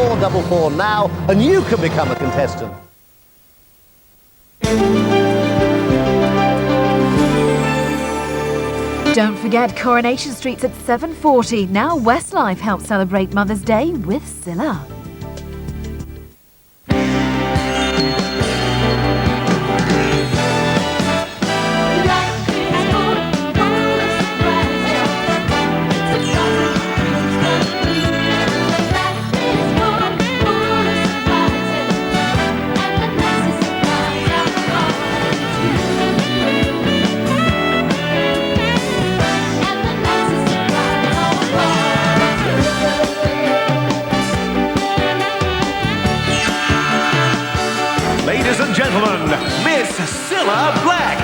444 now, and you can become a contestant. Don't forget Coronation Street's at 7:40. Now Westlife helps celebrate Mother's Day with Cilla. Ladies and gentlemen, Miss Cilla Black.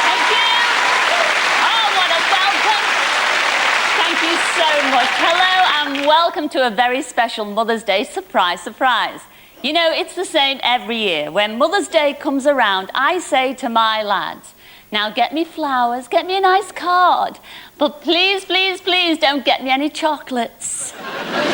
Thank you. Oh, what a welcome. Thank you so much. Hello and welcome to a very special Mother's Day surprise, surprise. You know, it's the same every year. When Mother's Day comes around, I say to my lads, now get me flowers, get me a nice card, but please, please, please don't get me any chocolates.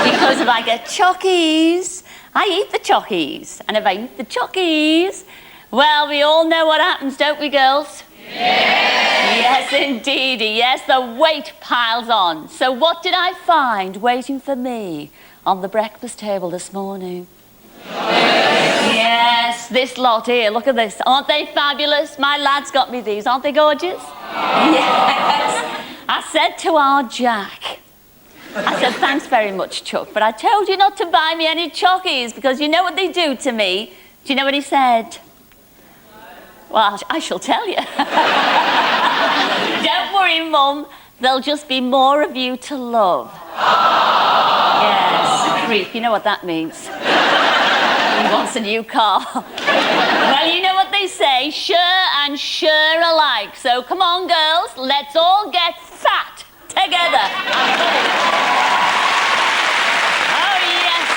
Because if I get chockies, I eat the chockies. And if I eat the chockies, well, we all know what happens, don't we, girls? Yes, indeedy. Yes, the weight piles on. So what did I find waiting for me on the breakfast table this morning? Yes, this lot here, look at this. Aren't they fabulous? My lads got me these, aren't they gorgeous? Yes. I said to our Jack, I said, thanks very much, Chuck, but I told you not to buy me any chockies because you know what they do to me. Do you know what he said? Well, I shall tell you. Don't worry, Mum. There'll just be more of you to love. Yes, creep, you know what that means. He wants a new car. Well, you know what they say, sure and sure alike. So come on, girls, let's all get fat together. Oh, yes.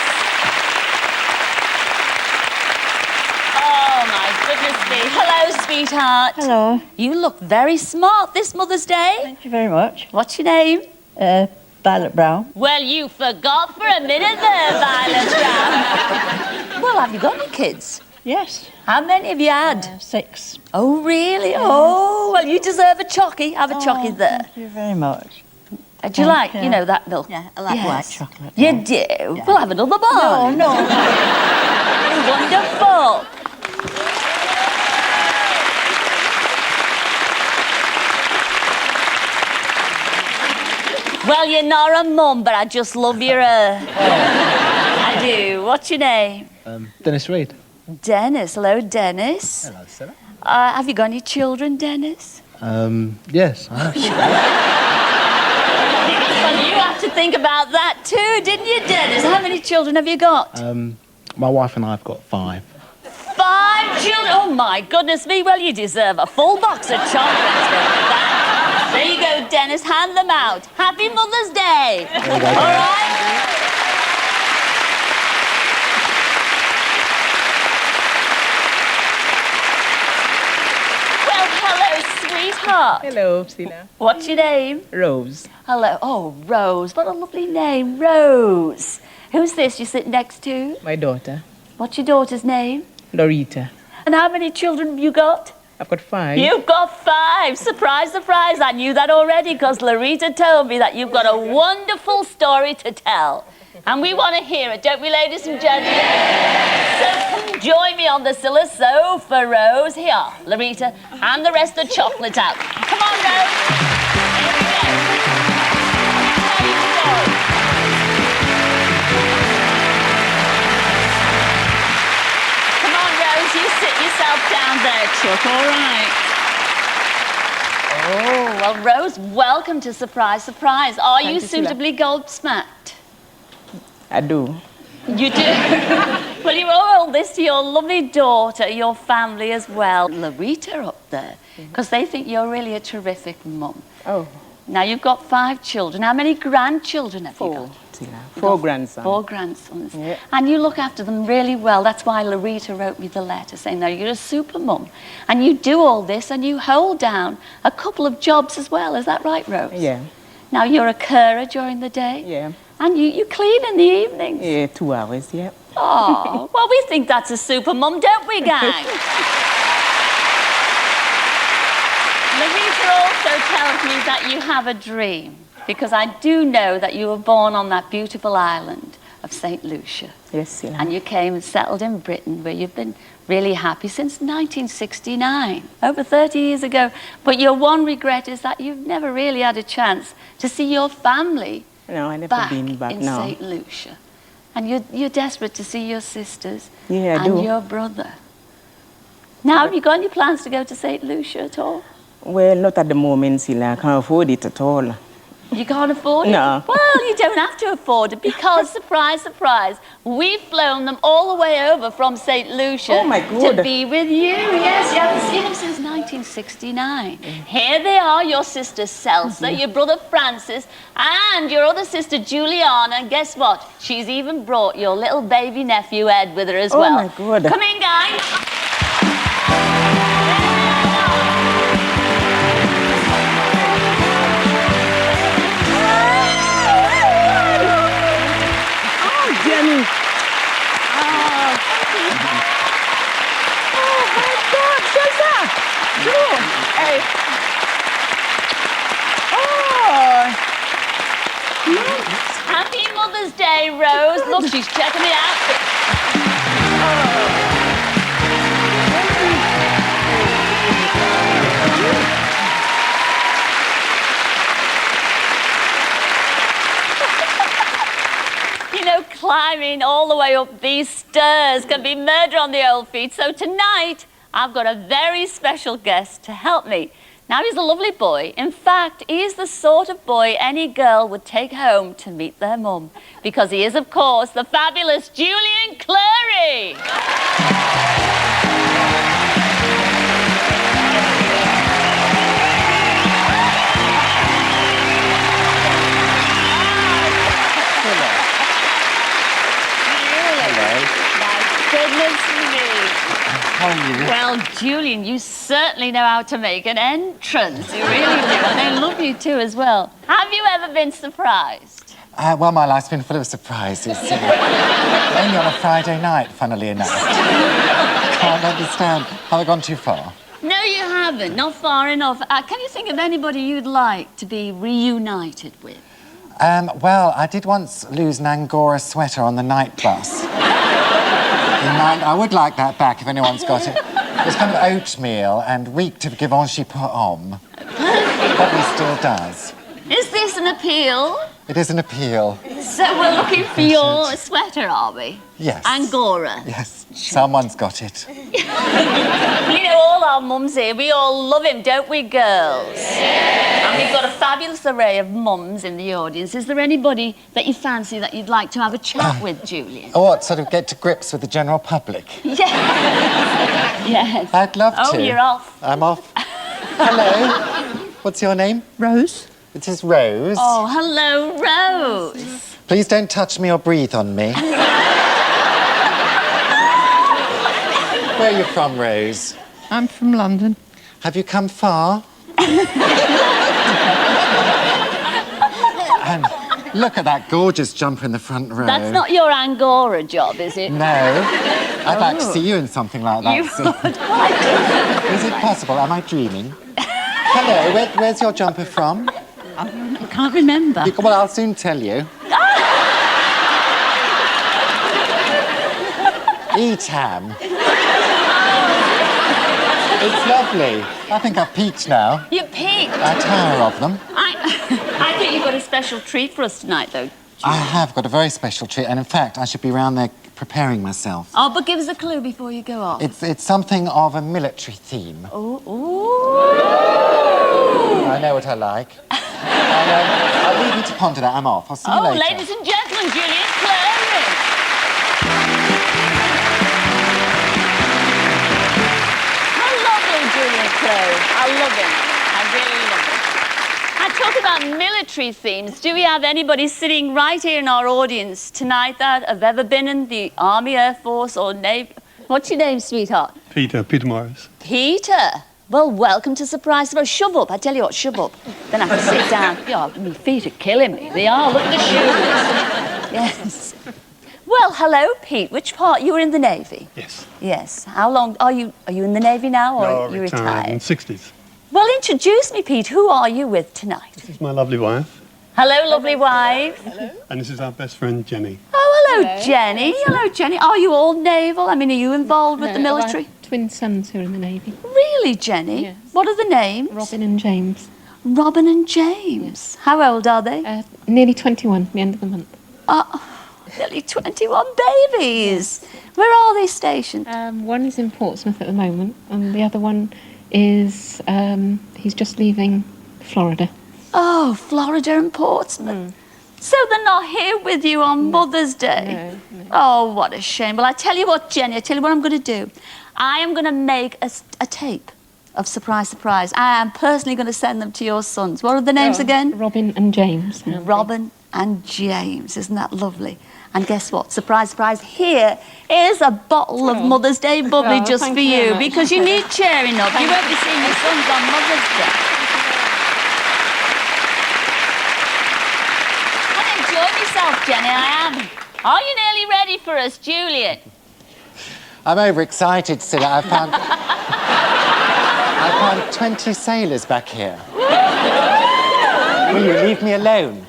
Oh, my goodness me. Hello, sweetheart. Hello. You look very smart this Mother's Day. Thank you very much. What's your name? Violet Brown. Well, you forgot for a minute there, Violet Brown. Well, have you got any kids? Yes. How many have you had? 6. Oh, really? Oh, well, you deserve a chocky. Have a chocky there. Thank you very much. Do you like, you know, that milk? Yeah, I like Yes. white chocolate. You yeah. do? Yeah. We'll have another bar. No. Wonderful. Well, you're not a mum, but I just love your I do. What's your name? Dennis Reed. Dennis. Hello, Dennis. Hello, Cilla. Have you got any children, Dennis? Yes, I have. Well, you have to think about that too, didn't you, Dennis? How many children have you got? My wife and I have got 5. 5 children? Oh, my goodness me. Well, you deserve a full box of chocolates. There you go, Dennis. Hand them out. Happy Mother's Day. All right? Well, hello, sweetheart. Hello, Cilla. What's your name? Rose. Hello. Oh, Rose. What a lovely name, Rose. Who's this you sit next to? My daughter. What's your daughter's name? Lorita. And how many children have you got? I've got 5. You've got 5. Surprise, surprise. I knew that already because Lorita told me that you've got a wonderful story to tell. And we want to hear it, don't we, ladies and gentlemen? So come join me on the Cilla sofa, Rose. Here, Lorita, and the rest of the chocolate out. Come on, Rose. Here we go. There you go. Come on, Rose, you sit yourself down there, Chuck, all right. Oh, well, Rose, welcome to Surprise, Surprise. Are you suitably gobsmacked? I do. You do? Well, you owe all this to your lovely daughter, your family as well. Lorita up there, because they think you're really a terrific mum. Oh. Now, you've got 5 children. How many grandchildren have you got? Cilla. 4 grandsons. 4 grandsons. Yeah. And you look after them really well. That's why Larita wrote me the letter saying that you're a super mum. And you do all this and you hold down a couple of jobs as well. Is that right, Rose? Yeah. Now, you're a carer during the day. Yeah. And you clean in the evenings. Yeah, 2 hours, yeah. Oh, well, we think that's a super mum, don't we, gang? Larita also tells me that you have a dream, because I do know that you were born on that beautiful island of St. Lucia. Yes, Cilla. And you came and settled in Britain, where you've been really happy since 1969, over 30 years ago. But your one regret is that you've never really had a chance to see your family No, I never back been back in now. St. Lucia. And you're desperate to see your sisters Yeah, I and do. your brother. Now, have you got any plans to go to St. Lucia at all? Well, not at the moment, Cilla. I can't afford it at all. You can't afford it? No. Well, you don't have to afford it because, surprise, surprise, we've flown them all the way over from St. Lucia Oh, my God. to be with you. Yes, you haven't seen them since 1969. Here they are, your sister Celsa, your brother Francis, and your other sister Juliana. And guess what? She's even brought your little baby nephew Ed with her as Oh, well. my God. Come in, guys. Jenny! Hey. Oh! Happy Mother's Day, Rose. Look, she's checking it out. You know, climbing all the way up these stairs can be murder on the old feet. So tonight, I've got a very special guest to help me. Now, he's a lovely boy. In fact, he's the sort of boy any girl would take home to meet their mum. Because he is, of course, the fabulous Julian Clary. Goodness me. How are you? Well, Julian, you certainly know how to make an entrance. You really do. And they love you too as well. Have you ever been surprised? Well, my life's been full of surprises. Only on a Friday night, funnily enough. Can't understand. Have I gone too far? No, you haven't. Not far enough. Can you think of anybody you'd like to be reunited with? Well, I did once lose an Angora sweater on the night bus. I would like that back if anyone's got it. It was kind of oatmeal and reeked of Givenchy-Pour-Homme. Probably still does. Is this an appeal? It is an appeal. So we're looking for your sweater, are we? Yes. Angora. Yes, someone's got it. You know, all our mums here, we all love him, don't we, girls? Yeah. And we've got a fabulous array of mums in the audience. Is there anybody that you fancy that you'd like to have a chat with, Julian? Or what, sort of get to grips with the general public? Yes. Yes. I'd love to. Oh, you're off. I'm off. Hello. What's your name? Rose? It is Rose. Oh, hello, Rose. Please don't touch me or breathe on me. Where are you from, Rose? I'm from London. Have you come far? And look at that gorgeous jumper in the front row. That's not your Angora job, is it? No. I'd like to see you in something like that You soon. would. I Is it possible? Am I dreaming? Hello, where's your jumper from? I can't remember. Well, I'll soon tell you. Etam. It's lovely. I think I've peaked now. You peaked. I tire of them. I think you've got a special treat for us tonight, though. I have got a very special treat, and in fact, I should be round there preparing myself. Oh, but give us a clue before you go off. It's something of a military theme. Ooh. I know what I like. I'll leave you to ponder that. I'm off. I'll see you later. Ladies and gentlemen, Julian Clary. I love him, Julian Clary. I love him. I really love him. I talking about military themes, do we have anybody sitting right here in our audience tonight that have ever been in the Army, Air Force or Navy? What's your name, sweetheart? Peter Morris. Peter. Well, welcome to Surprise Surprise. Shove up. I tell you what, shove up. Then I can sit down. Yeah, my feet are killing me. They are. Look at the shoes. Yes. Well, hello, Pete. Which part? You were in the Navy? Yes. Yes. How long are you in the Navy now, or are you retired? In 60s. Well, introduce me, Pete. Who are you with tonight? This is my lovely wife. Hello, lovely wife. Hello. And this is our best friend, Jenny. Oh, hello, Jenny. Hello, Jenny. Are you all naval? I mean, are you involved with the military? I have twin sons who are in the Navy. Really, Jenny? Yes. What are the names? Robin and James. Robin and James. Yes. How old are they? Nearly 21, the end of the month. Nearly 21 babies. Where are they stationed? One is in Portsmouth at the moment, and the other one is, he's just leaving Florida. Oh, Florida and Portsmouth. So they're not here with you on Mother's Day? No. Oh, what a shame. Well, I tell you what, Jenny, I tell you what I'm going to do. I am going to make a tape of Surprise Surprise. I am personally going to send them to your sons. What are the names again? Robin and James. Robin and James. Isn't that lovely? And guess what? Surprise, surprise, here is a bottle of Mother's Day bubbly just for you, because you need cheering up. You won't be seeing your sons on Mother's Day. I've enjoyed myself, Jenny, I am. Are you nearly ready for us, Julian? I'm overexcited, Cilla. I found 20 sailors back here. Will you leave me alone?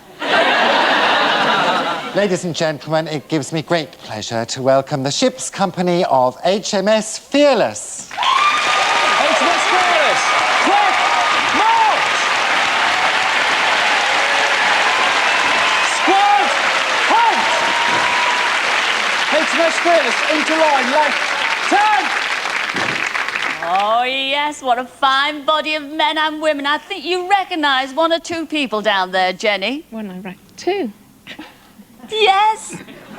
Ladies and gentlemen, it gives me great pleasure to welcome the ship's company of HMS Fearless. HMS Fearless, quick, march! Squad, halt! HMS Fearless, into line, left, turn! Oh, yes, what a fine body of men and women. I think you recognise one or two people down there, Jenny. One, I reckon. Two. Yes.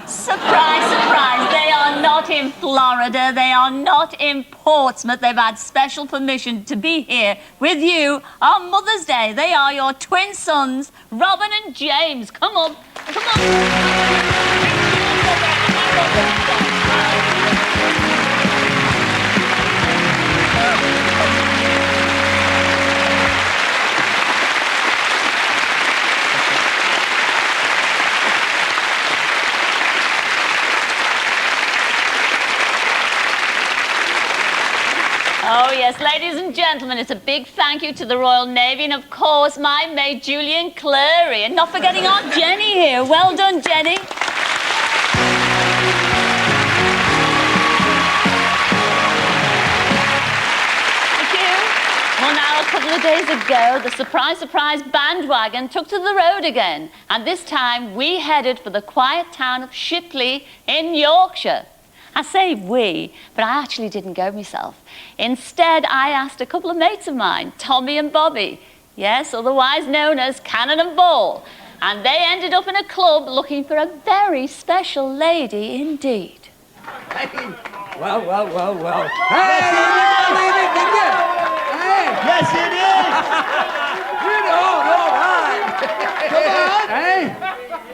Surprise, surprise. They are not in Florida. They are not in Portsmouth. They've had special permission to be here with you on Mother's Day. They are your twin sons, Robin and James. Come on. Come on. Oh, yes, ladies and gentlemen, it's a big thank you to the Royal Navy and, of course, my mate, Julian Clary. And not forgetting our Jenny here. Well done, Jenny. Thank you. Well, now, a couple of days ago, the Surprise Surprise bandwagon took to the road again. And this time, we headed for the quiet town of Shipley in Yorkshire. I say we, but I actually didn't go myself. Instead, I asked a couple of mates of mine, Tommy and Bobby, yes, otherwise known as Cannon and Ball, and they ended up in a club looking for a very special lady indeed. Hey. Well. Hey, you didn't believe it, did you? Hey. Yes, it is! All right.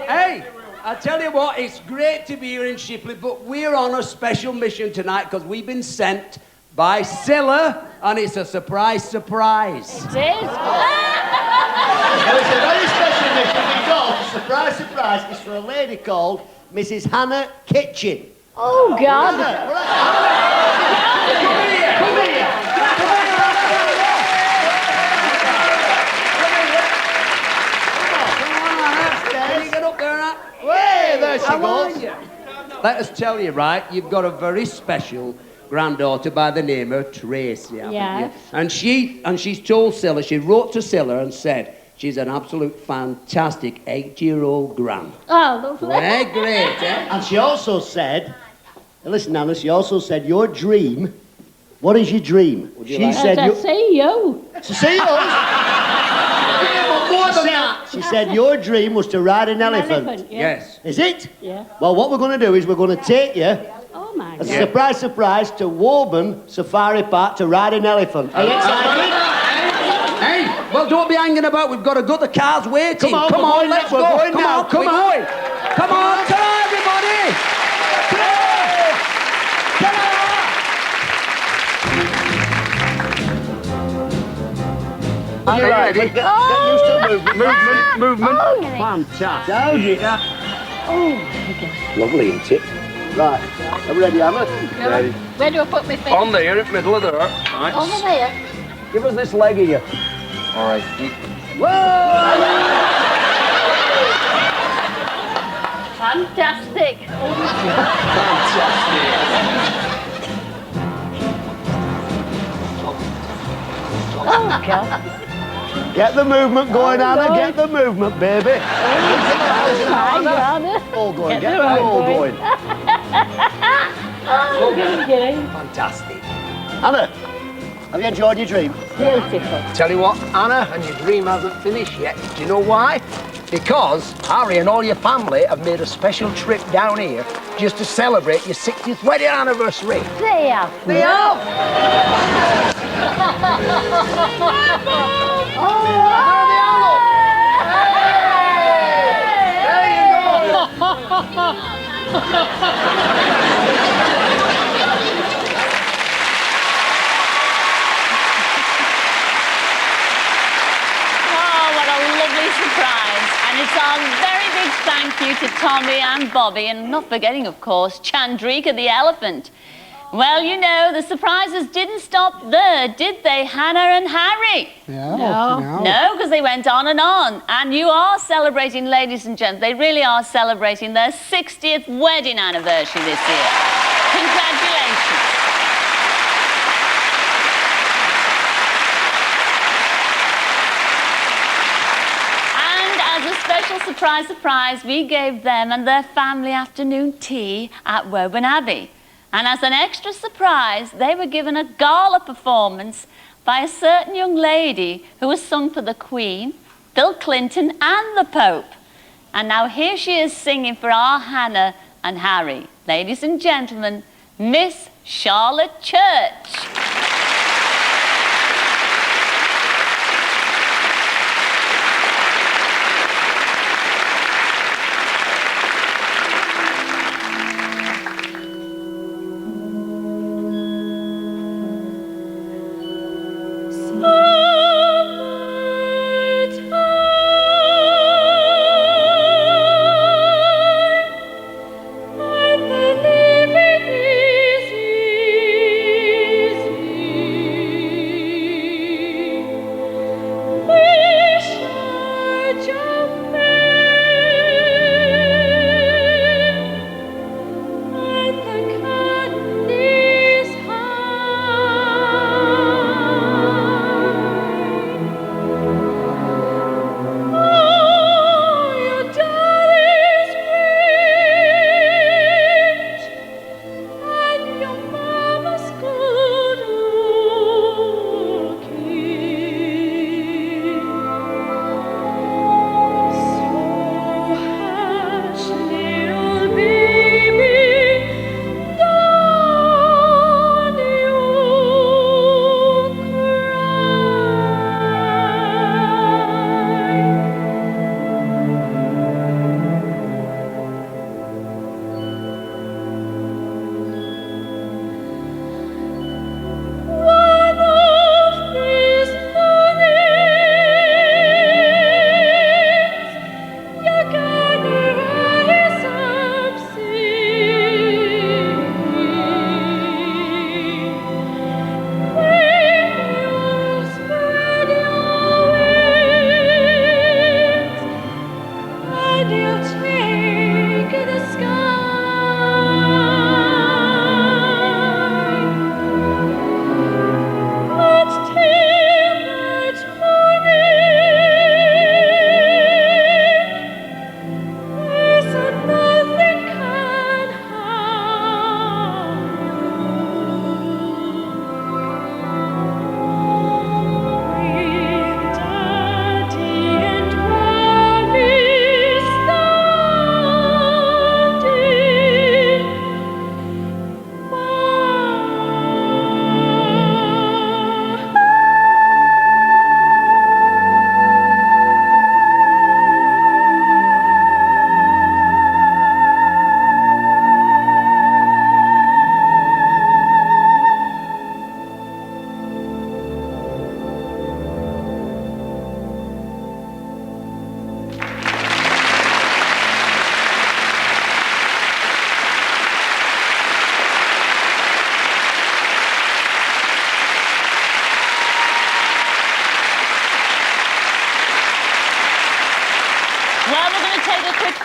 Hey. I tell you what, it's great to be here in Shipley, but we're on a special mission tonight because we've been sent by Cilla, and it's a surprise. It is. Well, it's a very special mission because, surprise, surprise, it's for a lady called Mrs. Hannah Kitchen. Oh, God. Come here! Hey, there she goes. Let us tell you, right, you've got a very special granddaughter by the name of Tracy, haven't you? And she's told Cilla, she wrote to Cilla and said she's an absolute fantastic 8-year-old gran. Oh, lovely. Very great, eh? And she also said, listen, Anna, she also said, your dream, what is your dream? She said, To see you. to see us. She said your dream was to ride an elephant. Yes. Is it? Yeah. Well, what we're going to do is we're going to take you, Oh, my as a surprise, to Woburn Safari Park to ride an elephant. Are you excited? Hey, well, Well, don't be hanging about. We've got to go. The car's waiting. Come on, come we're on, going let's now, go. we're going Come now, on, come we're on. going. Come on, ta-ra, everybody. Are you ready? Get used to movement. Movement. Okay. Fantastic. Down here. Lovely, isn't it? Right. Are we ready, Anna? Ready. Where do I put my feet? On there, in the middle of there. Right. Over there. Give us this leg here. All right. Fantastic. Oh, God. Get the movement going, Anna. Get the movement, baby. All going. Get them all going. Fantastic. Anna, have you enjoyed your dream? Beautiful. Tell you what, Anna, and your dream hasn't finished yet. Do you know why? Because Harry and all your family have made a special trip down here just to celebrate your 60th wedding anniversary. They are. They have. Oh, what a lovely surprise. And it's our very big thank you to Tommy and Bobby, and not forgetting, of course, Chandrika the elephant. Well, you know, the surprises didn't stop there, did they, Hannah and Harry? No, because they went on and on. And you are celebrating, ladies and gents, they really are celebrating their 60th wedding anniversary this year. Congratulations. And as a special surprise, we gave them and their family afternoon tea at Woburn Abbey. And as an extra surprise, they were given a gala performance by a certain young lady who has sung for the Queen, Bill Clinton and the Pope. And now here she is singing for our Hannah and Harry. Ladies and gentlemen, Miss Charlotte Church. And the living is easy.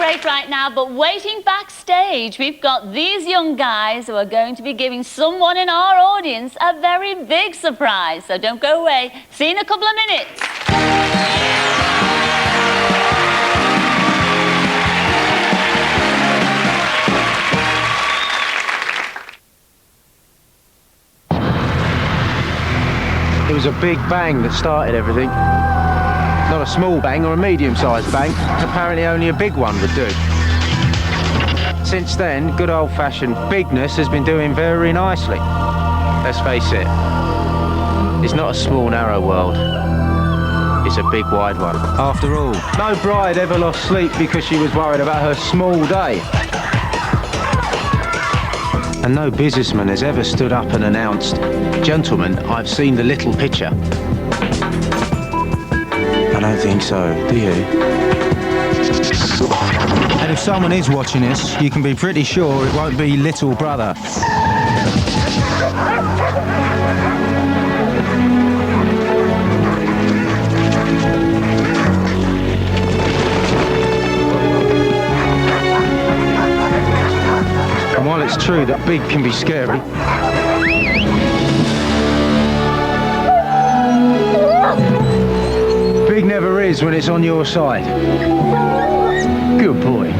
break right now, but waiting backstage, we've got these young guys who are going to be giving someone in our audience a very big surprise. So don't go away. See you in a couple of minutes. It was a big bang that started everything. Not a small bang or a medium-sized bang. Apparently only a big one would do. Since then, good old-fashioned bigness has been doing very nicely. Let's face it, it's not a small, narrow world. It's a big, wide one. After all, no bride ever lost sleep because she was worried about her small day. And no businessman has ever stood up and announced, "Gentlemen, I've seen the little picture." I don't think so, do you? And if someone is watching this, you can be pretty sure it won't be little brother. And while it's true that big can be scary, big never is when it's on your side. Good boy.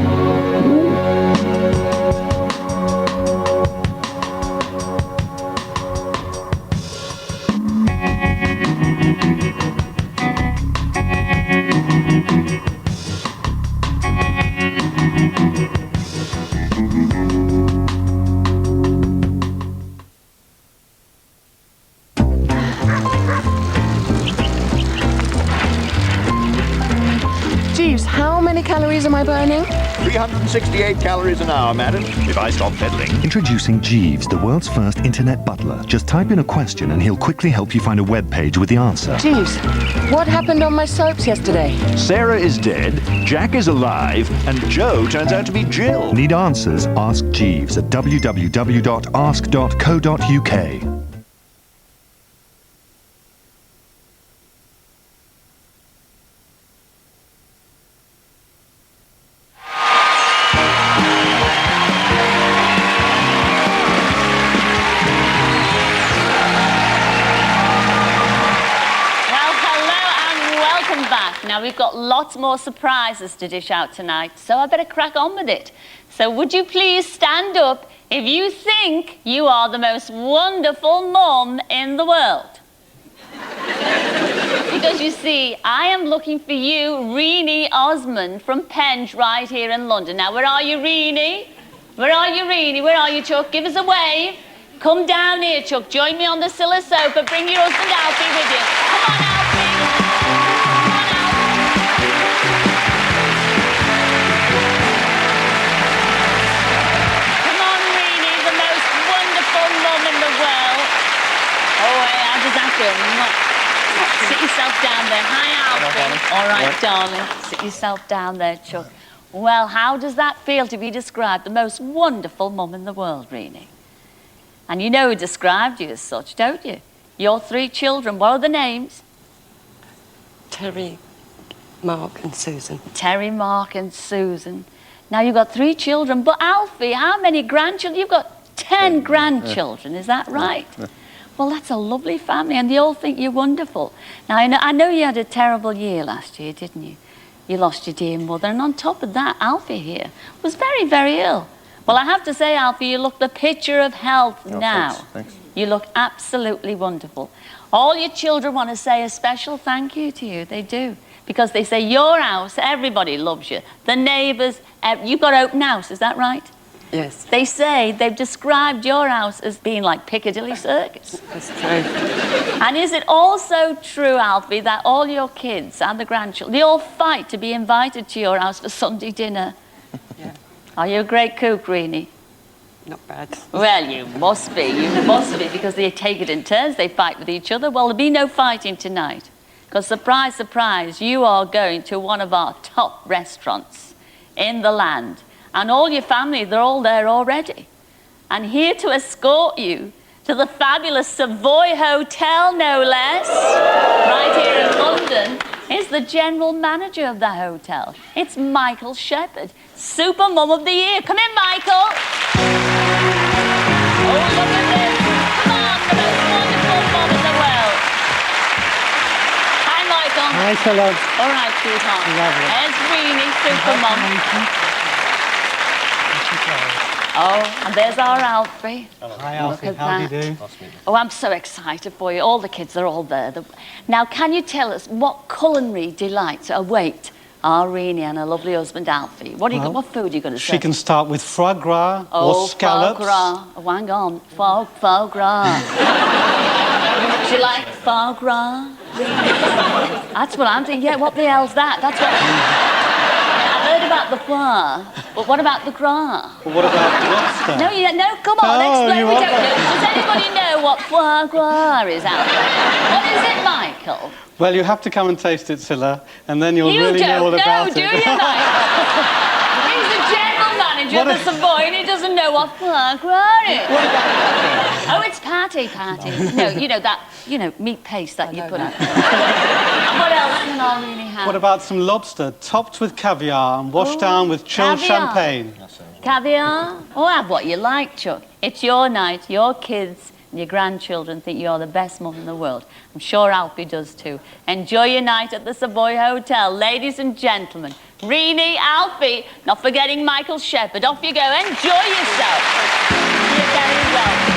Jeeves, how many calories am I burning? 368 calories an hour, madam, if I stop peddling. Introducing Jeeves, the world's first internet butler. Just type in a question and he'll quickly help you find a web page with the answer. Jeeves, what happened on my soaps yesterday? Sarah is dead, Jack is alive, and Joe turns out to be Jill. Need answers? Ask Jeeves at www.ask.co.uk. Now, we've got lots more surprises to dish out tonight, so I better crack on with it. So would you please stand up if you think you are the most wonderful mum in the world? Because you see, I am looking for you, Reenie Osmond from Penge, right here in London. Now, where are you, Reenie? Where are you, Reenie? Where are you, Chuck? Give us a wave. Come down here, Chuck. Join me on the Cilla sofa. Bring your husband Alfie with you. Come on, Alfie. Sit yourself down there. Hi, Alfie. All right, darling. Sit yourself down there, Chuck. Well, how does that feel to be described the most wonderful mum in the world, Reenie? And you know who described you as such, don't you? Your 3 children. What are the names? Terry, Mark and Susan. Terry, Mark and Susan. Now, you've got 3 children, but Alfie, how many grandchildren? You've got 10 grandchildren, is that right? Well, that's a lovely family, and they all think you're wonderful. Now, I know you had a terrible year last year, didn't you? You lost your dear mother, and on top of that, Alfie here was very, very ill. Well, I have to say, Alfie, you look the picture of health now. Thanks. You look absolutely wonderful. All your children want to say a special thank you to you. They do. Because they say, your house, everybody loves you. The neighbours, you've got open house, is that right? Yes. They say they've described your house as being like Piccadilly Circus. That's true. And is it also true, Alfie, that all your kids and the grandchildren, they all fight to be invited to your house for Sunday dinner? Yeah. Are you a great cook, Reenie? Not bad. Well, you must be, because they take it in turns, they fight with each other. Well, there'll be no fighting tonight. Because, surprise, surprise, you are going to one of our top restaurants in the land. And all your family, they're all there already. And here to escort you to the fabulous Savoy Hotel, no less, right here in London, is the general manager of the hotel. It's Michael Shepherd, Super Mum of the Year. Come in, Michael. Oh, look at this. Mark, the most wonderful mum in the world. Hi, Michael. Hi, Cilla. All right, sweetheart. Lovely. There's Reenie, Super Mum. Oh, and there's our Alfie. Hi, Alfie. Look at How do you that. do? Oh, I'm so excited for you. All the kids are all there. Now, can you tell us what culinary delights await our Reenie and her lovely husband, Alfie? What food are you going to say? She can start with foie gras Oh, or scallops. foie gras. Oh, hang on. Foie gras. Do you like foie gras? That's what I'm thinking. Yeah, what the hell's that? That's what... I heard about the foie, but what about the gras? Well, what about the lobster? No, come on, Oh, explain. you We want don't know. that? Does anybody know what foie gras is out there? What is it, Michael? Well, you have to come and taste it, Cilla, and then you'll really know all about do it. you, Michael? He's the general manager of the Savoy and he doesn't know what foie gras is. Oh, it's patty. No, meat paste that you put in. What else can I really have? What about some lobster topped with caviar and washed down with chilled caviar. champagne? Caviar? Oh, have what you like, Chuck. It's your night. Your kids and your grandchildren think you're the best mum in the world. I'm sure Alfie does too. Enjoy your night at the Savoy Hotel. Ladies and gentlemen, Reenie, Alfie, not forgetting Michael Shepherd. Off you go. Enjoy yourself. You're very welcome.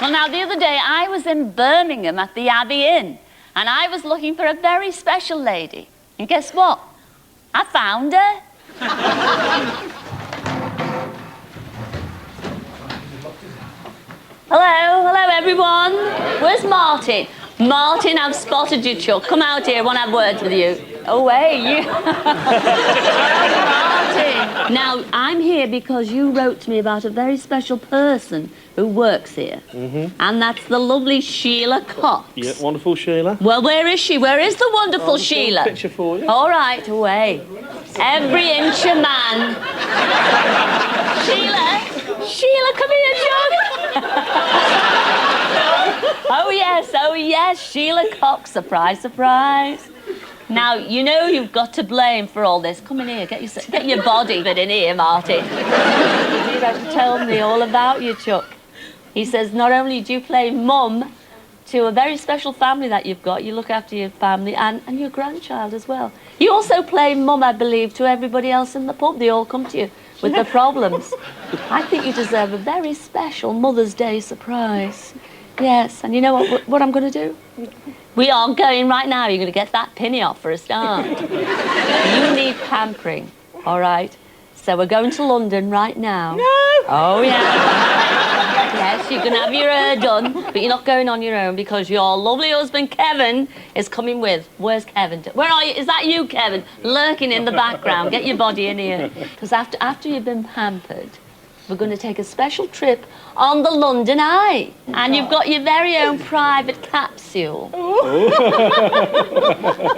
Well, now, the other day, I was in Birmingham at the Abbey Inn, and I was looking for a very special lady. And guess what? I found her. Hello, everyone. Where's Martin? Martin, I've spotted you, Chuck. Come out here, I want to have words with you. Oh, hey, you. Martin. Now, I'm here because you wrote to me about a very special person who works here. And that's the lovely Sheila Cox. Yeah, wonderful Sheila. Well, where is she? Where is the wonderful Sheila? Picture for you. All right, away. Every inch a man. Sheila, come here, John. Oh yes, Sheila Cox. Surprise, surprise. Now, you know you've got to blame for all this. Come in here, get your body bit in here, Martin. He's about to tell me all about you, Chuck. He says not only do you play mum to a very special family that you've got, you look after your family and your grandchild as well. You also play mum, I believe, to everybody else in the pub. They all come to you with their problems. I think you deserve a very special Mother's Day surprise. Yes, and you know what I'm going to do? We are going right now. You're going to get that pinny off for a start. You need pampering, all right? So we're going to London right now. No! Oh, yeah. Yes, you can have your hair done, but you're not going on your own because your lovely husband, Kevin, is coming with. Where's Kevin? Where are you? Is that you, Kevin? Lurking in the background. Get your body in here. Because after you've been pampered, we're going to take a special trip on the London Eye. And you've got your very own private capsule.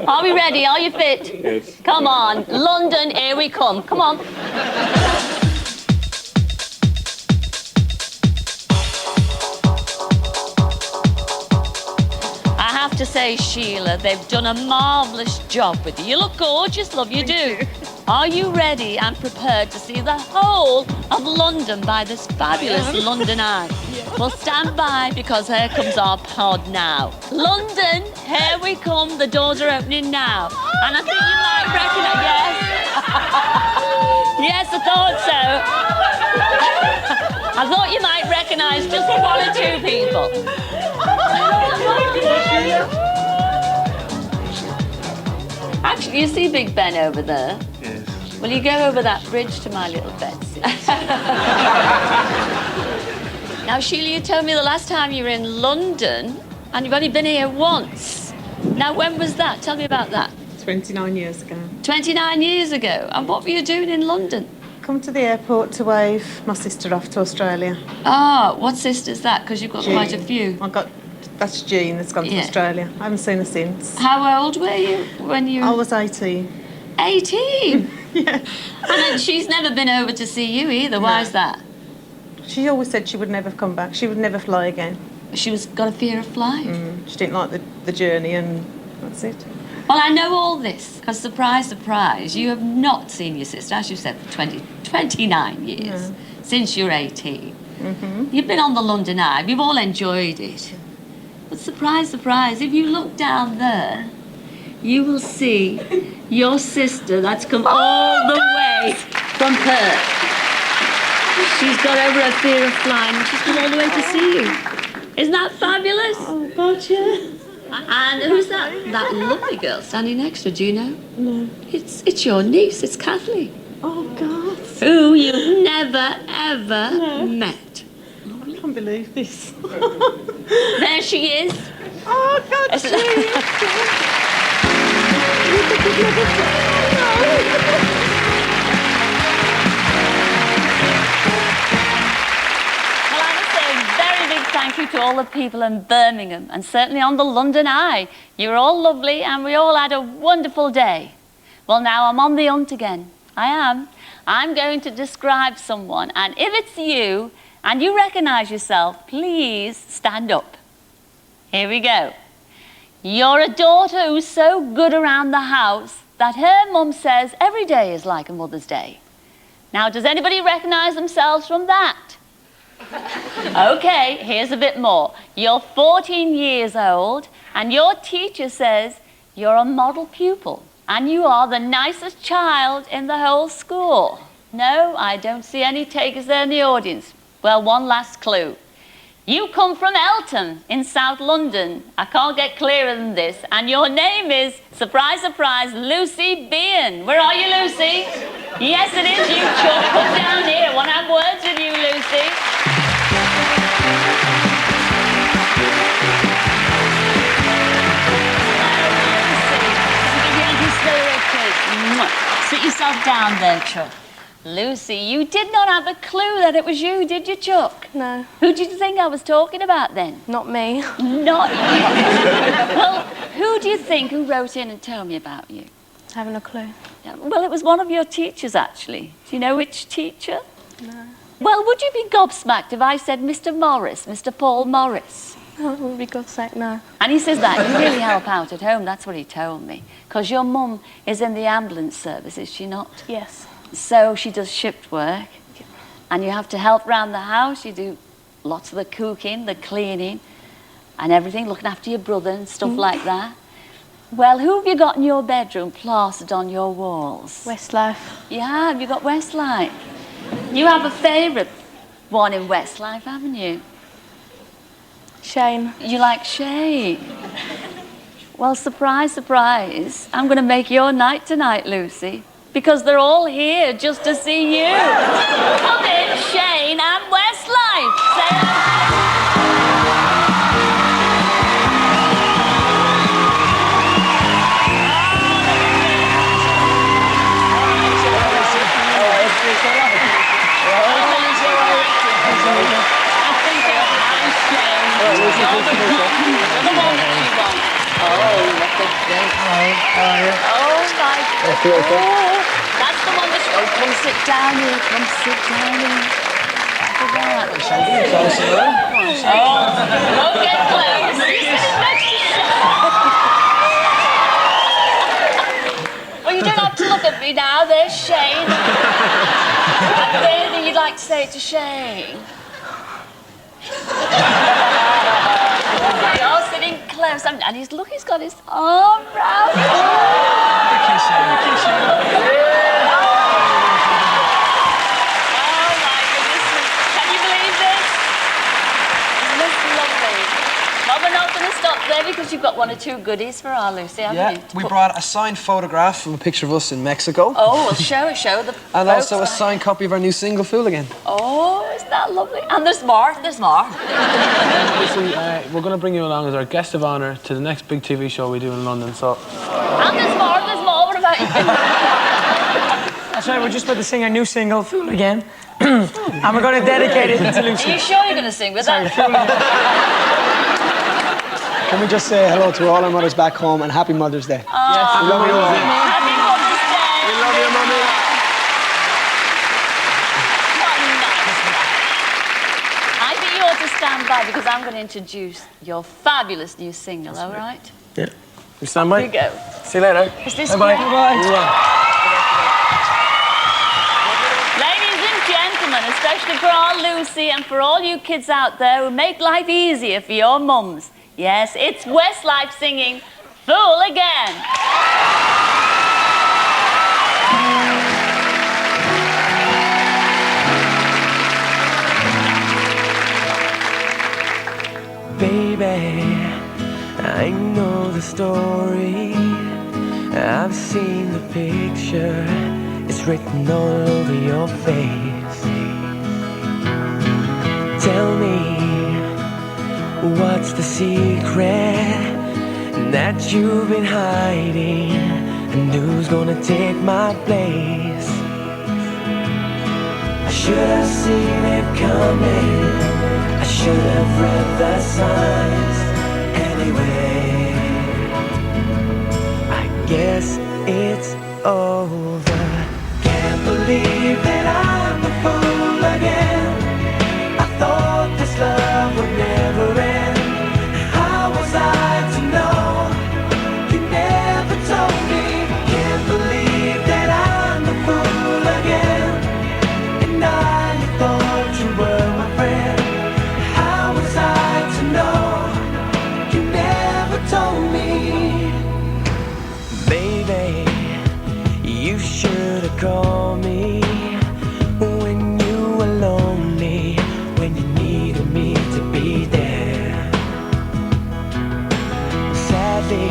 Are we ready? Are you fit? Yes. Come on. London, here we come. Come on. I have to say, Sheila, they've done a marvellous job with you. You look gorgeous, love, you do. Are you ready and prepared to see the whole of London by this fabulous London Eye? Well, stand by because here comes our pod now. London, here we come. The doors are opening now. And I think you might recognise... Yes. Yes, I thought so. I thought you might recognise just one or two people. Actually, you see Big Ben over there? Yes. Will you go over that bridge to my little Betsy? Now, Sheila, you told me the last time you were in London, and you've only been here once. Now, when was that? Tell me about that. 29 years ago. 29 years ago? And what were you doing in London? Come to the airport to wave my sister off to Australia. Ah, what sister's that? Because you've got quite a few. That's Jean that's gone to Australia. I haven't seen her since. How old were you when you... I was 18. 18? Yeah. And then she's never been over to see you either. Why is that? She always said she would never come back. She would never fly again. She was got a fear of flying. She didn't like the journey, and that's it. Well, I know all this, because surprise, surprise, you have not seen your sister, as you said, for 29 years, since you're 18. You've been on the London Eye, we've all enjoyed it. But surprise, surprise, if you look down there, you will see your sister that's come all the way from Perth. She's got over her fear of flying and she's come all the way to see you. Isn't that fabulous? Oh, God, yeah. And who's that? That lovely girl standing next to her, do you know? No. It's your niece, it's Kathleen. Oh, God. Who you've never, ever met. I can't believe this. There she is. Oh, God, Well, I must say a very big thank you to all the people in Birmingham and certainly on the London Eye. You were all lovely and we all had a wonderful day. Well, now I'm on the hunt again. I am. I'm going to describe someone, and if it's you and you recognise yourself, please stand up. Here we go. You're a daughter who's so good around the house that her mum says every day is like a Mother's Day. Now, does anybody recognise themselves from that? Okay, here's a bit more. You're 14 years old and your teacher says you're a model pupil and you are the nicest child in the whole school. No, I don't see any takers there in the audience. Well, one last clue. You come from Eltham in South London. I can't get clearer than this. And your name is, surprise, surprise, Lucy Bean. Where are you, Lucy? Yes, it is you, Chuck. Come down here. I want to have words with you, Lucy. Sit yourself down there, Chuck. Lucy, you did not have a clue that it was you, did you, Chuck? No. Who did you think I was talking about then? Not me. Not you. Well, who do you think who wrote in and told me about you? Haven't a clue. Well, it was one of your teachers, actually. Do you know which teacher? No. Well, would you be gobsmacked if I said Mr. Morris, Mr. Paul Morris? Oh, it would be God's sake, no. And he says that you really help out at home. That's what he told me. Because your mum is in the ambulance service, is she not? Yes. So she does shift work. And you have to help round the house. You do lots of the cooking, the cleaning, and everything, looking after your brother and stuff like that. Well, who have you got in your bedroom plastered on your walls? Westlife. You have? You got Westlife? You have a favourite one in Westlife, haven't you? Shane. You like Shane? Well, surprise, surprise. I'm going to make your night tonight, Lucy, because they're all here just to see you. Come in, Shane and Westlife. Say that's the one that's... Oh, come sit down here. Come sit down here. Don't get close. Well, you don't have to look at me now. There's Shane. Is there anything you'd like to say to Shane? You're sitting close, and he's got his arm round you. Well, we're not going to stop there because you've got one or two goodies for our Lucy, haven't you? We brought a signed photograph of a picture of us in Mexico. Oh, well, show the And also a signed copy of our new single, Fool Again. Oh, isn't that lovely? And there's more. Listen, we're going to bring you along as our guest of honour to the next big TV show we do in London, so... And there's more. What about you? That's right, we're just about to sing our new single, Fool Again. And we're going to dedicate it to Lucy. Are you sure you're going to sing with that? Can we just say hello to all our mothers back home and happy Mother's Day? Yes. We love you all. Happy Mother's Day. We love you, Mummy. by because I'm going to introduce your fabulous new single, all right? Yeah. You stand by? Here you go. See you later. Is this Bye-bye. correct? Bye-bye. Ladies and gentlemen, especially for our Lucy and for all you kids out there who make life easier for your mums. Yes, it's Westlife singing Fool Again. Baby, I know the story. I've seen the picture. It's written all over your face. Tell me, what's the secret that you've been hiding? And who's gonna take my place? I should have seen it coming. I should have read the signs. Anyway, I guess it's over. Can't believe that I'm a fool again. I thought this love would never end. How was I to know? You never told me. Can't believe that I'm a fool again. And I thought you were my friend. How was I to know? You never told me. Baby, you should have called me when you were lonely, when you needed me to be there. Sadly,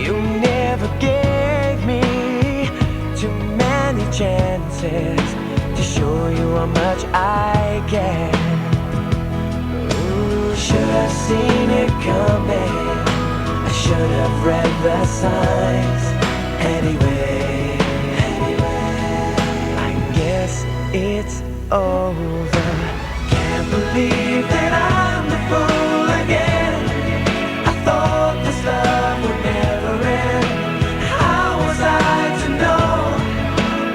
you never gave me too many chances to show you how much I care. Should have seen it coming. I should have read the signs. Anyway, I guess it's over. Can't believe that I'm the fool again. I thought this love would never end. How was I to know?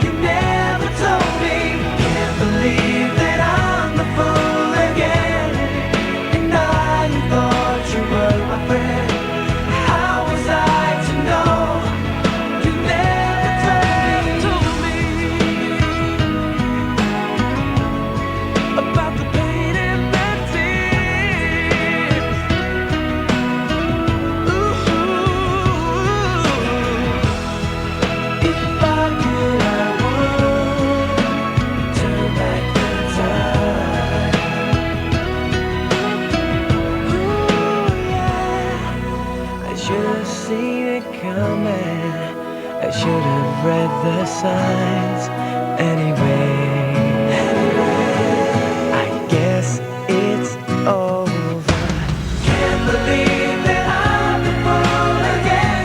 You never told me. Can't believe that I'm the fool again. And I thought you were my friend. How was I to know? You never told me about the pain and the tears. Ooh, if I could, I would turn back the time. Ooh, yeah. I should have seen it coming. I should have read the signs. Anyway, I guess it's over. Can't believe that I'm the fool again.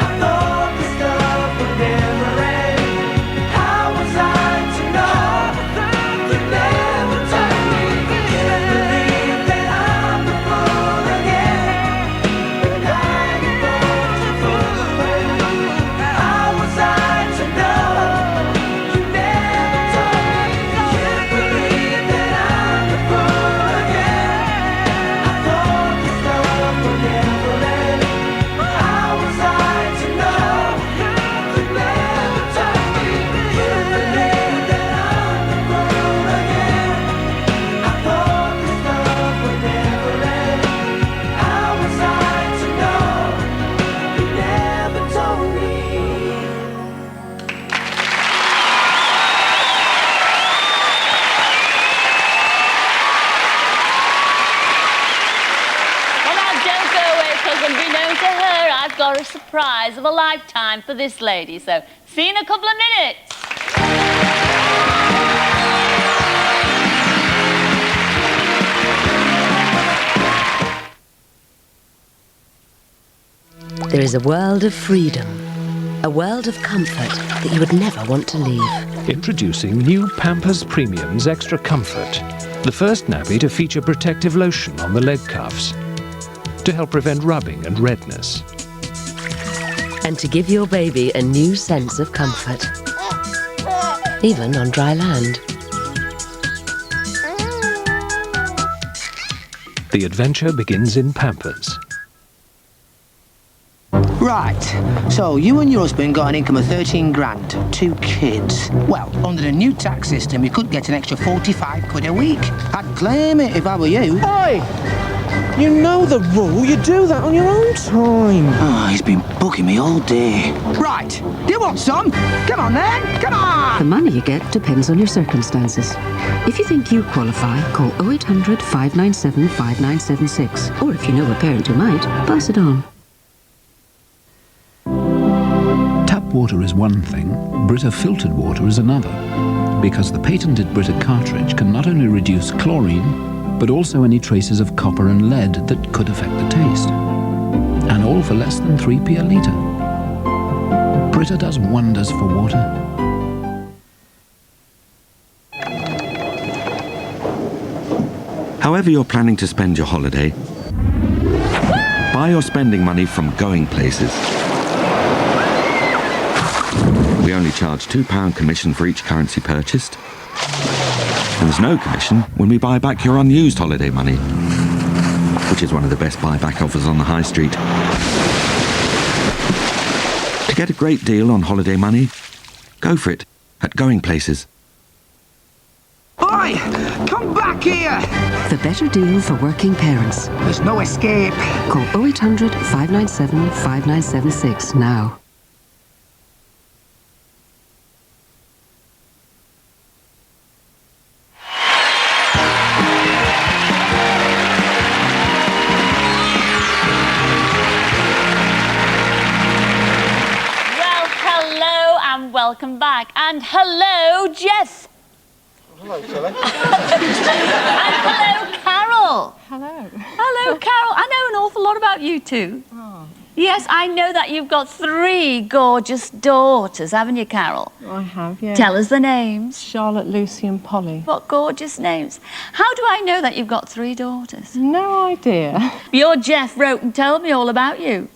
I thought this love would never end. How was I to know? You never told me. Can't believe that I'm the fool again. And I thought you were. How was I to know? You never told me. Can't believe that I'm the fool again. I thought this love would never end. How was I to know? You never told me. Can't believe that I'm the fool again. I thought this love would never end. How was I to know? You never told me. Well, now, don't go away, because unbeknown to her, I've got a surprise of a lifetime for this lady. So, see you in a couple of minutes. There is a world of freedom, a world of comfort that you would never want to leave. Introducing new Pampers Premium's Extra Comfort, the first nappy to feature protective lotion on the leg cuffs to help prevent rubbing and redness. And to give your baby a new sense of comfort, even on dry land. The adventure begins in Pampers. Right, so you and your husband got an income of 13 grand, 2 kids. Well, under the new tax system, you could get an extra 45 quid a week. I'd claim it if I were you. Hey! You know the rule, you do that on your own time. Oh, he's been bugging me all day. Right, do you want some? Come on then, come on! The money you get depends on your circumstances. If you think you qualify, call 0800 597 5976. Or if you know a parent who might, pass it on. Tap water is one thing, Brita filtered water is another. Because the patented Brita cartridge can not only reduce chlorine, but also any traces of copper and lead that could affect the taste. And all for less than 3p a litre. Brita does wonders for water. However you're planning to spend your holiday, buy your spending money from Going Places. We only charge £2 commission for each currency purchased. And there's no commission when we buy back your unused holiday money, which is one of the best buyback offers on the high street. To get a great deal on holiday money, go for it at Going Places. Oi! Come back here! The better deal for working parents. There's no escape. Call 0800 597 5976 now. Welcome back. And hello, Jeff. Hello, Cilla. And hello, Carol. Hello. Hello, Carol. I know an awful lot about you two. Oh. Yes, I know that you've got 3 gorgeous daughters, haven't you, Carol? I have, yeah. Tell us the names. Charlotte, Lucy and Polly. What gorgeous names. How do I know that you've got 3 daughters? No idea. Your Jeff wrote and told me all about you.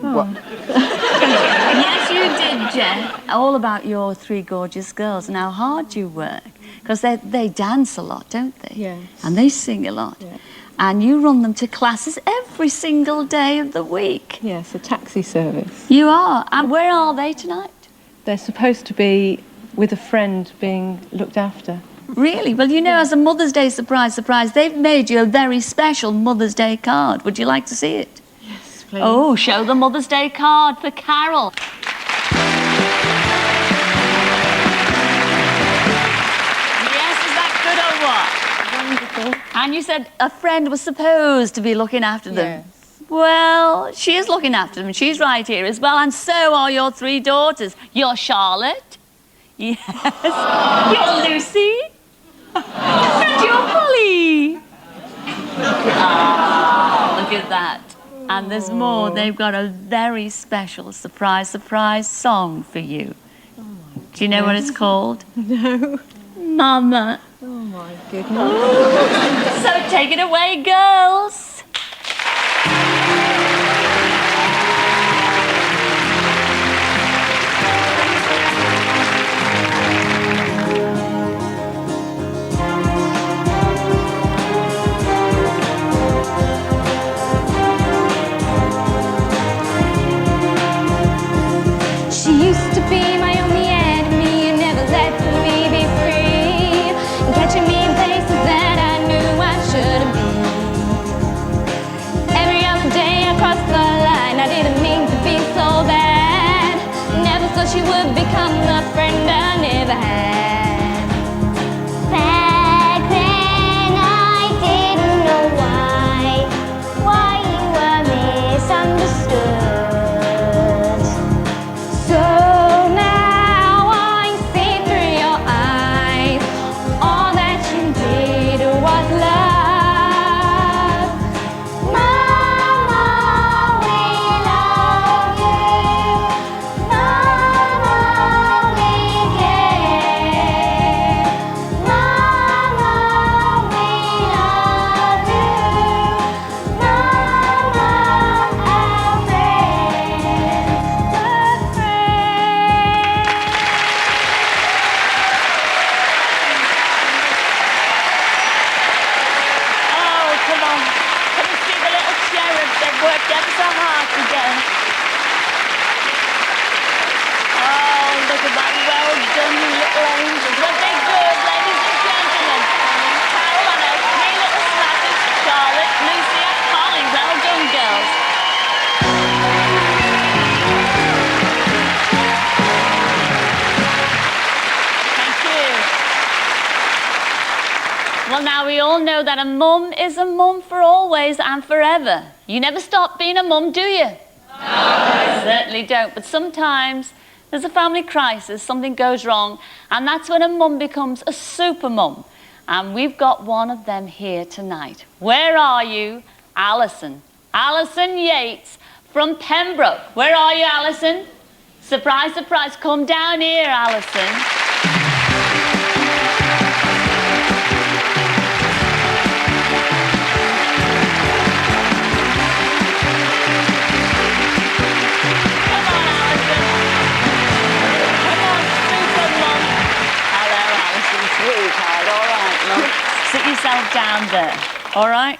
Oh. Yes, you did, Jeff. All about your 3 gorgeous girls and how hard you work. Because they dance a lot, don't they? Yes. And they sing a lot. Yeah. And you run them to classes every single day of the week. Yes, a taxi service. You are. And where are they tonight? They're supposed to be with a friend being looked after. Really? Well, you know, as a Mother's Day surprise, they've made you a very special Mother's Day card. Would you like to see it? Yes, please. Oh, show the Mother's Day card for Carol. Yes, is that good or what? Wonderful. And you said a friend was supposed to be looking after them. Yes. Well, she is looking after them. She's right here as well. And so are your 3 daughters. You're Charlotte. Yes. You're Lucy. And you're Polly. Oh, look at that. And there's more. They've got a very special surprise song for you. Do you know what it's called? No. Mama. Oh, my goodness. So take it away, girls. She used to be my only enemy and never let me be free, and catching me in places that I knew I shouldn't be. Well, now we all know that a mum is a mum for always and forever. You never stop being a mum, do you? No. I certainly don't. But sometimes there's a family crisis, something goes wrong, and that's when a mum becomes a super mum. And we've got one of them here tonight. Where are you? Alison. Alison Yates from Pembroke. Where are you, Alison? Surprise, surprise. Come down here, Alison. Sweetheart, all right, love. Sit yourself down there, all right?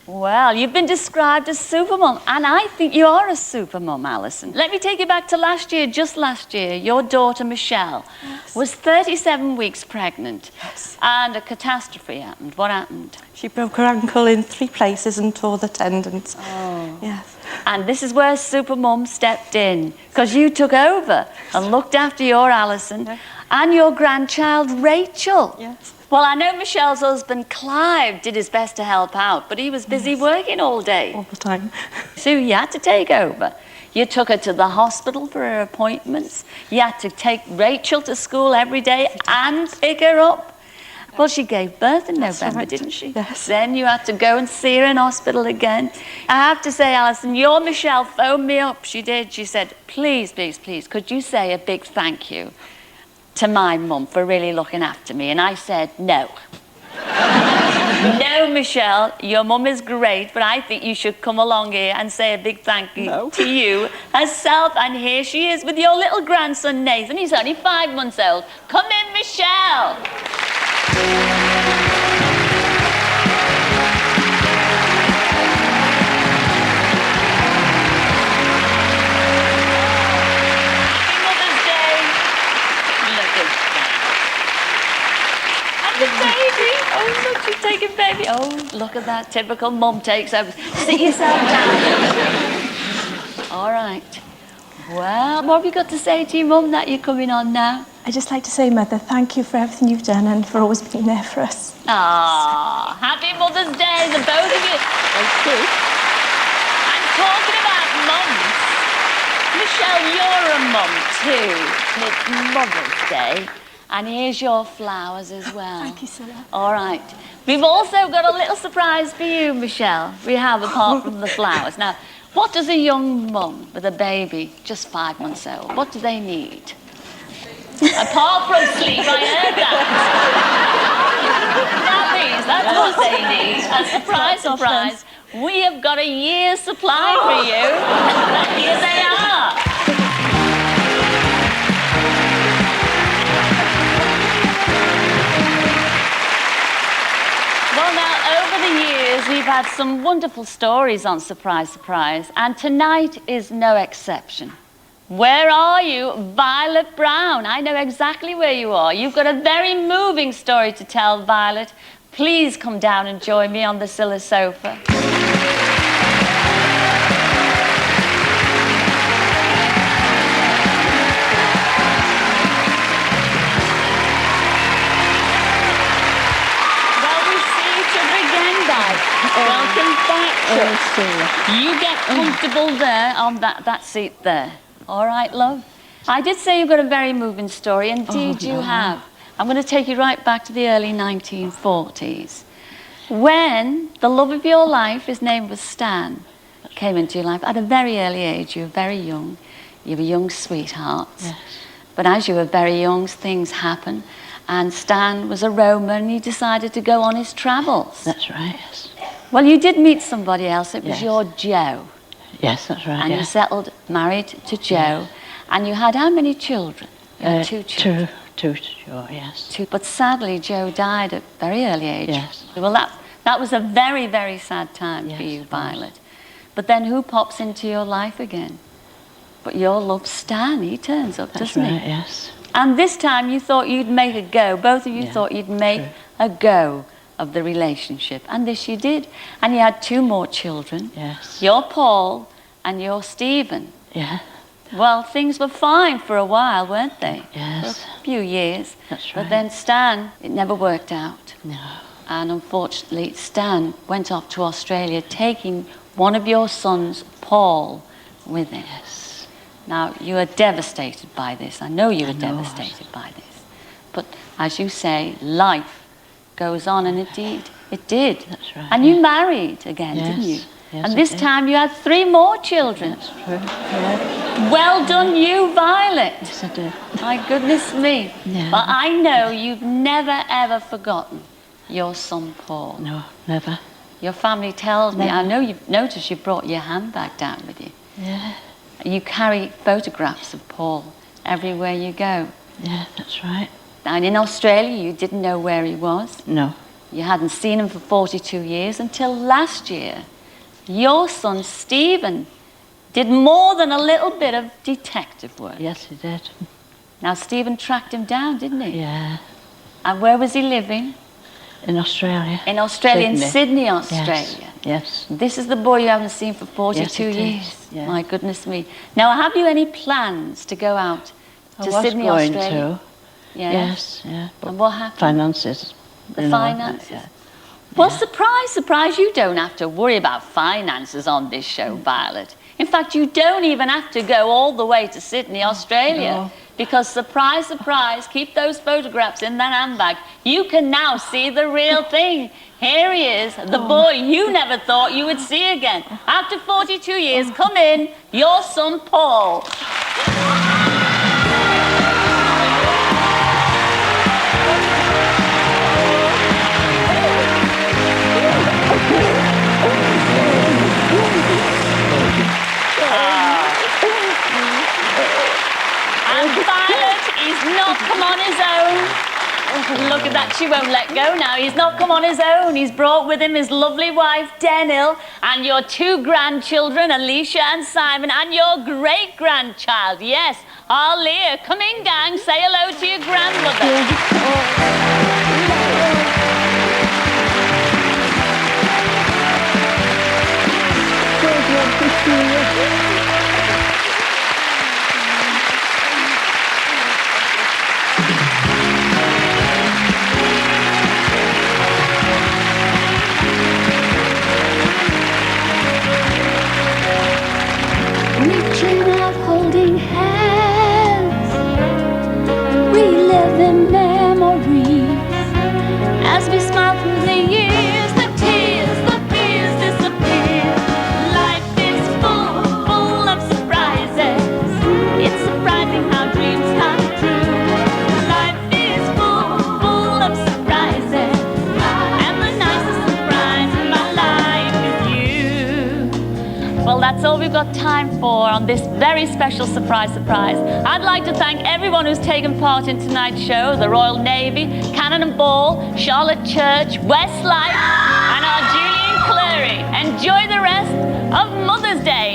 Well, you've been described as supermum, and I think you are a supermum, Alison. Let me take you back to last year, just last year. Your daughter, Michelle, was 37 weeks pregnant, and a catastrophe happened. What happened? She broke her ankle in 3 places and tore the tendons. Oh. Yes. And this is where supermum stepped in, because you took over and looked after your Alison and your grandchild, Rachel. Yes. Well, I know Michelle's husband, Clive, did his best to help out, but he was busy working all day. All the time. So you had to take over. You took her to the hospital for her appointments. You had to take Rachel to school every day and pick her up. Well, she gave birth in November, didn't she? Yes. Then you had to go and see her in hospital again. I have to say, Alison, your Michelle phoned me up. She did. She said, please, please, please, could you say a big thank you to my mum for really looking after me? And I said, no. No, Michelle, your mum is great, but I think you should come along here and say a big thank you to you herself. And here she is with your little grandson, Nathan. He's only 5 months old. Come in, Michelle. The baby. Oh, look, she's taking baby. Oh, look at that. Typical mum takes over. Sit yourself down. All right. Well, what have you got to say to your mum that you're coming on now? I'd just like to say, Mother, thank you for everything you've done and for always being there for us. Ah, happy Mother's Day, the both of you. Thank you. I'm talking about mums. Michelle, you're a mum too. And it's Mother's Day. And here's your flowers as well. Thank you, Cilla. All right. We've also got a little surprise for you, Michelle. We have, apart from the flowers. Now, what does a young mum with a baby, just 5 months old, what do they need? Apart from sleep, I heard that. Nappies, that's what they need. And surprise, surprise, we have got a year's supply for you. And here they are. Well, now, over the years, we've had some wonderful stories on Surprise, Surprise, and tonight is no exception. Where are you, Violet Brown? I know exactly where you are. You've got a very moving story to tell, Violet. Please come down and join me on the Cilla sofa. Welcome back. You get comfortable there on that seat there. All right, love? I did say you've got a very moving story. Indeed, you have. I'm going to take you right back to the early 1940s. When the love of your life, his name was Stan, came into your life at a very early age. You were very young. You were young sweethearts. Yes. But as you were very young, things happen. And Stan was a roamer and he decided to go on his travels. That's right, yes. Well, you did meet somebody else. It was Yes. your Joe. Yes, that's right, And you settled, married to Joe. And you had how many children? You had 2 children. Two, sure, yes. 2. But sadly, Joe died at a very early age. Yes. Well, that was a very, very sad time for you, Violet. But then who pops into your life again? But your love, Stan. He turns up, doesn't he? That's right, yes. And this time you thought you'd make a go. Both of you thought you'd make a go of the relationship. And this you did. And you had 2 more children. Yes. Your Paul and your Stephen. Yeah. Well, things were fine for a while, weren't they? Yes. For a few years. That's right. But then Stan, it never worked out. No. And unfortunately, Stan went off to Australia, taking one of your sons, Paul, with him. Yes. Now, you are devastated by this. I know you were devastated by this. But as you say, life goes on, and indeed, it did. That's right. And you married again, didn't you? Yes, and I this did. time you had 3 more children. That's true. Yeah. Well done you, Violet. Yes, I did. My goodness me. Yeah. But I know you've never, ever forgotten your son, Paul. No, never. Your family tells me, Never. I know you've noticed you brought your handbag down with you. Yeah. You carry photographs of Paul everywhere you go. Yeah, that's right. And in Australia, you didn't know where he was. No. You hadn't seen him for 42 years until last year. Your son, Stephen, did more than a little bit of detective work. Yes, he did. Now, Stephen tracked him down, didn't he? Yeah. And where was he living? In Australia. In Australia, in Sydney, Australia. Yes. This is the boy you haven't seen for 42 Yes, it years. is. Yeah. My goodness me. Now, have you any plans to go out I to was Sydney, going Australia? to. Yes, yeah. But And what happened? finances. The you know, finances? yeah. Well, surprise, surprise, you don't have to worry about finances on this show, Violet. In fact, you don't even have to go all the way to Sydney, Australia. No. Because, surprise, surprise, keep those photographs in that handbag. You can now see the real thing. Here he is, the boy you never thought you would see again. After 42 years, come in, your son, Paul. And Violet, he's not come on his own. Look at that, she won't let go now. He's not come on his own. He's brought with him his lovely wife, Denil, and your 2 grandchildren, Alicia and Simon, and your great-grandchild. Yes, our Leah. Come in, gang, say hello to your grandmother. We dream of holding hands, reliving memories as we smile through the years. The tears, the fears disappear. Life is full of surprises. It's surprising how dreams come true. Life is full of surprises, and the nicest surprise in my life is you. Well, that's all we've got time for on this very special surprise. I'd like to thank everyone who's taken part in tonight's show, the Royal Navy, Cannon and Ball, Charlotte Church, Westlife, and our Julian Cleary. Enjoy the rest of Mother's Day.